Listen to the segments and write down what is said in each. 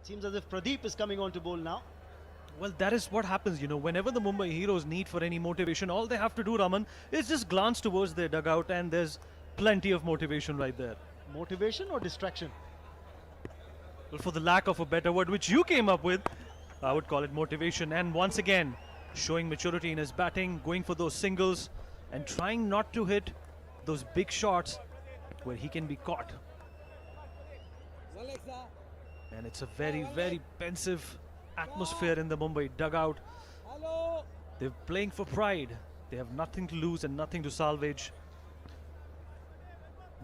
Seems as if Pradeep is coming on to bowl now. Well, that is what happens, you know, whenever the Mumbai Heroes need for any motivation, all they have to do, Raman, is just glance towards their dugout and there's plenty of motivation right there. Motivation or distraction? Well, for the lack of a better word, which you came up with, I would call it motivation. And once again, showing maturity in his batting, going for those singles and trying not to hit those big shots where he can be caught. And it's a very, very pensive atmosphere in the Mumbai dugout. They're playing for pride. They have nothing to lose and nothing to salvage.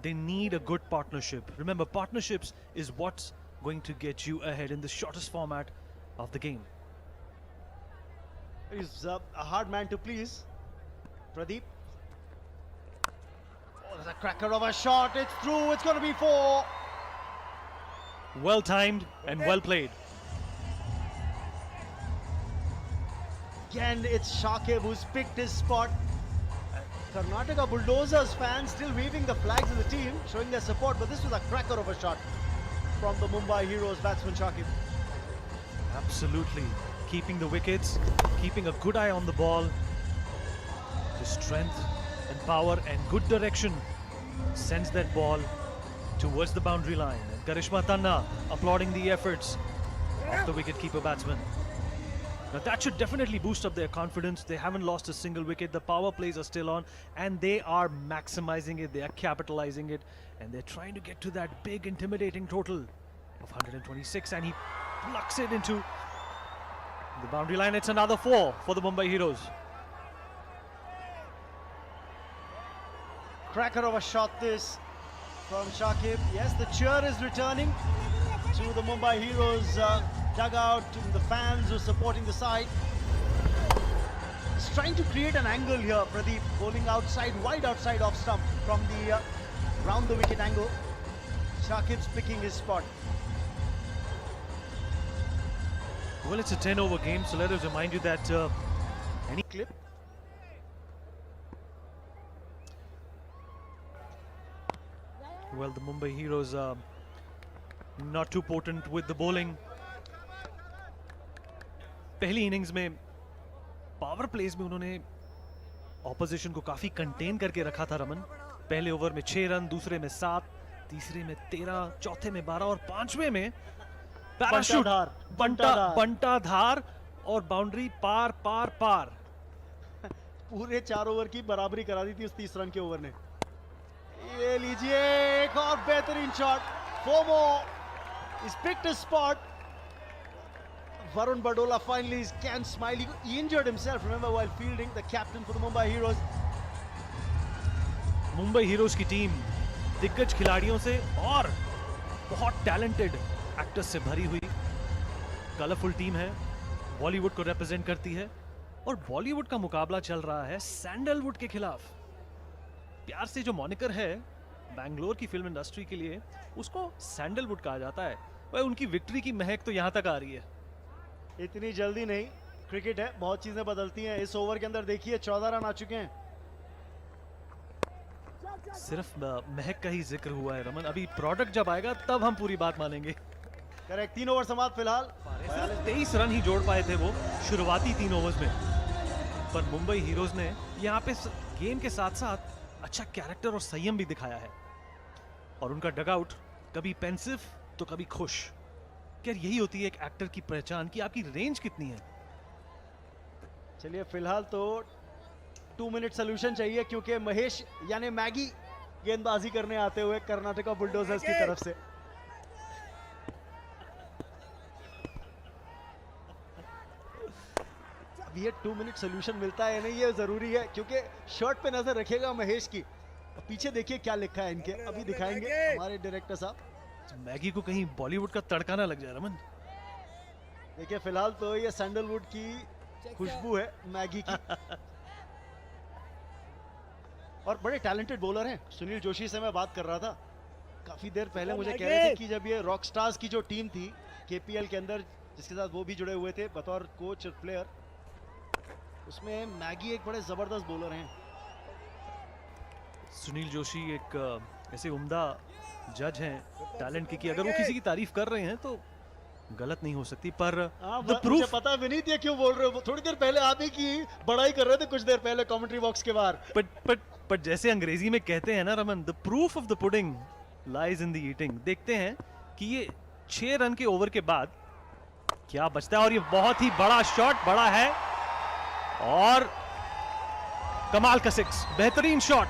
They need a good partnership. Remember, partnerships is what's going to get you ahead in the shortest format of the game. He's a hard man to please. Pradeep. Oh, there's a cracker of a shot. It's through. It's going to be 4. Well timed and well played. Again, it's Shakib who's picked his spot. Karnataka Bulldozers fans still waving the flags of the team, showing their support, but this was a cracker of a shot from the Mumbai Heroes batsman Shakib. Absolutely. Keeping the wickets, keeping a good eye on the ball. The strength and power and good direction sends that ball towards the boundary line. And Karishma Tanna applauding the efforts of the wicketkeeper batsman. Now that should definitely boost up their confidence. They haven't lost a single wicket. The power plays are still on and they are maximizing it. They are capitalizing it and they're trying to get to that big intimidating total of 126 and he plucks it into the boundary line. It's another 4 for the Mumbai Heroes. Cracker of a shot this from Shakib. Yes, the cheer is returning to the Mumbai Heroes dugout, to the fans who are supporting the side. He's trying to create an angle here, Pradeep, bowling outside, wide outside off stump from the round the wicket angle. Shakib's picking his spot. Well, it's a 10-over game, so let us remind you that any Clip. Well, the Mumbai Heroes are not too potent with the bowling. पहली innings में power place में उन्होंने opposition को काफी contain करके रखा था रमन. पहले ओवर में 6 रन, दूसरे में 7, तीसरे में 13, चौथे में 12 और पांचवें में पैराशूट बंटा धार और बाउंड्री पार पार पार. पूरे 4 ओवर की बराबरी करा दी थी उस 30 रन के ओवर ने. ये लीजिए एक और बेहतरीन shot. 4 more. He's picked his spot. Varun Badola finally can smile. He injured himself, remember, while fielding, the captain for the Mumbai Heroes. Mumbai heroes की टीम दिग्गज खिलाड़ियों से और बहुत टैलेंटेड एक्टर्स से भरी हुई कलरफुल टीम है. बॉलीवुड को रिप्रेजेंट करती है और बॉलीवुड का मुकाबला चल रहा है सैंडलवुड के खिलाफ. प्यार से जो मॉनिकर है बैंगलोर की फिल्म इंडस्ट्री के लिए, उसको सैंडलवुड कहा जाता है. वह उनकी विक्ट्री की महक तो यहां तक आ रही है. इतनी जल्दी नहीं, क्रिकेट है, बहुत चीजें बदलती हैं. इस ओवर के अंदर देखिए 14 रन आ चुके हैं. सिर्फ महक का ही जिक्र हुआ है रमन. अभी प्रोडक्ट जब आएगा तब हम पूरी बात मानेंगे. करेक्ट. 3 ओवर समाप्त फिलहाल. 23 रन ही जोड़ पाए थे वो शुरुआती 3 ओवर्स में, पर मुंबई हीरोज ने यहाँ पे गेम के साथ साथ अच्छा कैरेक्टर और संयम भी दिखाया है. और उनका डगआउट कभी पेंसिव तो कभी खुश. क्या यही होती है एक एक्टर की पहचान कि आपकी रेंज कितनी है. चलिए फिलहाल तो 2 मिनट सोल्यूशन चाहिए, क्योंकि महेश यानी मैगी गेंदबाजी करने आते हुए कर्नाटका बुलडोजर्स की तरफ से. अब ये 2 मिनट सोल्यूशन मिलता है नहीं, ये जरूरी है, क्योंकि शर्ट पे नजर रखेगा महेश की. पीछे देखिए क्या लिखा है इनके, अभी दिखाएंगे हमारे डायरेक्टर साहब. मैगी को कहीं बॉलीवुड का तड़का ना लग जाए रमन. देखिए फिलहाल तो ये सैंडलवुड की खुशबू है मैगी की. और बड़े टैलेंटेड बॉलर हैं. सुनील जोशी से मैं बात कर रहा था काफी देर पहले, मुझे कह रहे थे कि जब ये रॉक स्टार्स की जो टीम थी केपीएल के अंदर, जिसके साथ वो भी जुड़े हुए थे बतौर कोच और प्लेयर, उसमें मैगी एक बड़े जबरदस्त बॉलर हैं. सुनील जोशी एक ऐसे उम्दा जज हैं टैलेंट की कि अगर वो किसी की तारीफ कर रहे हैं तो गलत नहीं हो सकती, पर हाँ, द मुझे प्रूफ पता भी नहीं था क्यों बोल रहे हो। थोड़ी देर पहले आप ही की बड़ाई कर रहे थे कुछ देर पहले कमेंट्री बॉक्स के बाहर। बट जैसे अंग्रेजी में कहते हैं ना Raman, the proof of the pudding lies in the eating. देखते हैं कि ये 6 रन के ओवर के बाद क्या बचता है, और ये बहुत ही बड़ा शॉट, बड़ा है और कमाल का 6, बेहतरीन शॉट।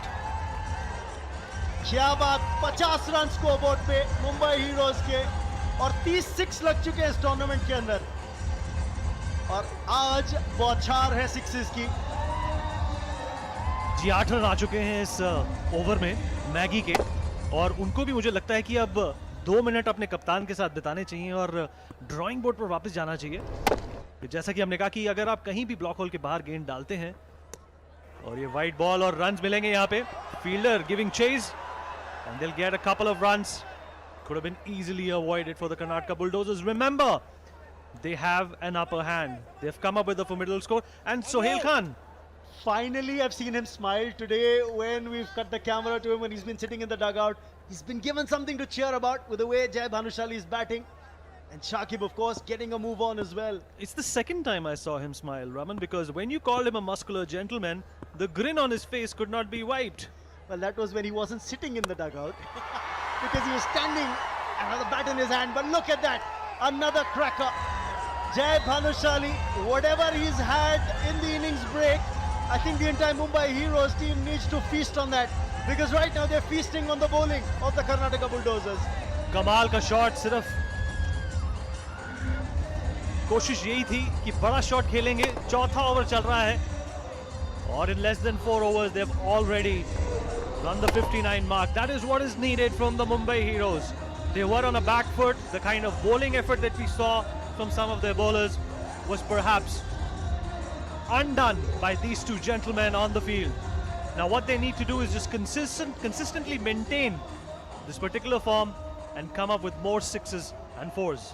क्या बात, 50 रन स्कोर बोर्ड पे मुंबई हीरोज के, और 30 6 लग चुके हैं इस टूर्नामेंट के अंदर, और आज बौछार है सिक्सेस की। जी 8 रन आ चुके हैं इस ओवर में मैगी के, और उनको भी मुझे लगता है कि अब 2 मिनट अपने कप्तान के साथ बिताने चाहिए और ड्राइंग बोर्ड पर वापस जाना चाहिए। जैसा कि हमने कहा कि अगर आप कहीं भी ब्लॉक होल के बाहर गेंद डालते हैं, और ये वाइड बॉल और रन्स मिलेंगे यहाँ पे, fielder giving chase and they'll get a couple of runs. Could have been easily avoided for the Karnataka Bulldozers. Remember, they have an upper hand. They've come up with a formidable score. And Sohail Khan. Finally, I've seen him smile today when we've cut the camera to him when he's been sitting in the dugout. He's been given something to cheer about with the way Jai Bhanushali is batting. And Shakib, of course, getting a move on as well. It's the second time I saw him smile, Raman, because when you called him a muscular gentleman, the grin on his face could not be wiped. Well, that was when he wasn't sitting in the dugout because he was standing, another bat in his hand. But look at that, another cracker. Jai Bhanushali, whatever he's had in the innings break, I think the entire Mumbai Heroes team needs to feast on that, because right now they're feasting on the bowling of the Karnataka Bulldozers. कमाल का shot, सिर्फ कोशिश यही थी कि बड़ा shot खेलेंगे। चौथा ओवर चल रहा है और in less than 4 overs they've already run the 59 mark. That is what is needed from the Mumbai Heroes. They were on a back foot. The kind of bowling effort that we saw from some of their bowlers was perhaps undone by these two gentlemen on the field. Now what they need to do is just consistently maintain this particular form and come up with more 6s and 4s.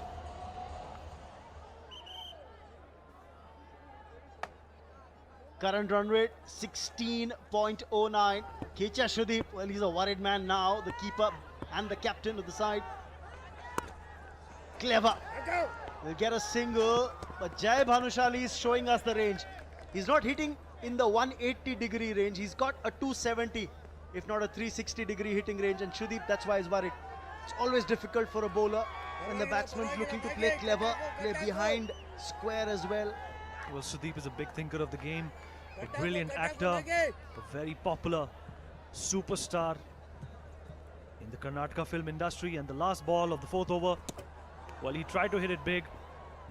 Current run rate 16.09. Kecha Shudip, well, he's a worried man now, the keeper and the captain of the side. Clever. Will get a single, but Jai Bhanushali is showing us the range. He's not hitting in the 180-degree range. He's got a 270, if not a 360-degree hitting range. And Shudip, that's why he's worried. It's always difficult for a bowler when the batsman's looking to play clever, play behind square as well. Well, Sudeep is a big thinker of the game, a brilliant actor, a very popular superstar in the Karnataka film industry. And the last ball of the 4th over, well, he tried to hit it big,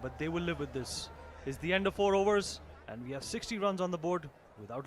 but they will live with this. It's the end of 4 overs, and we have 60 runs on the board without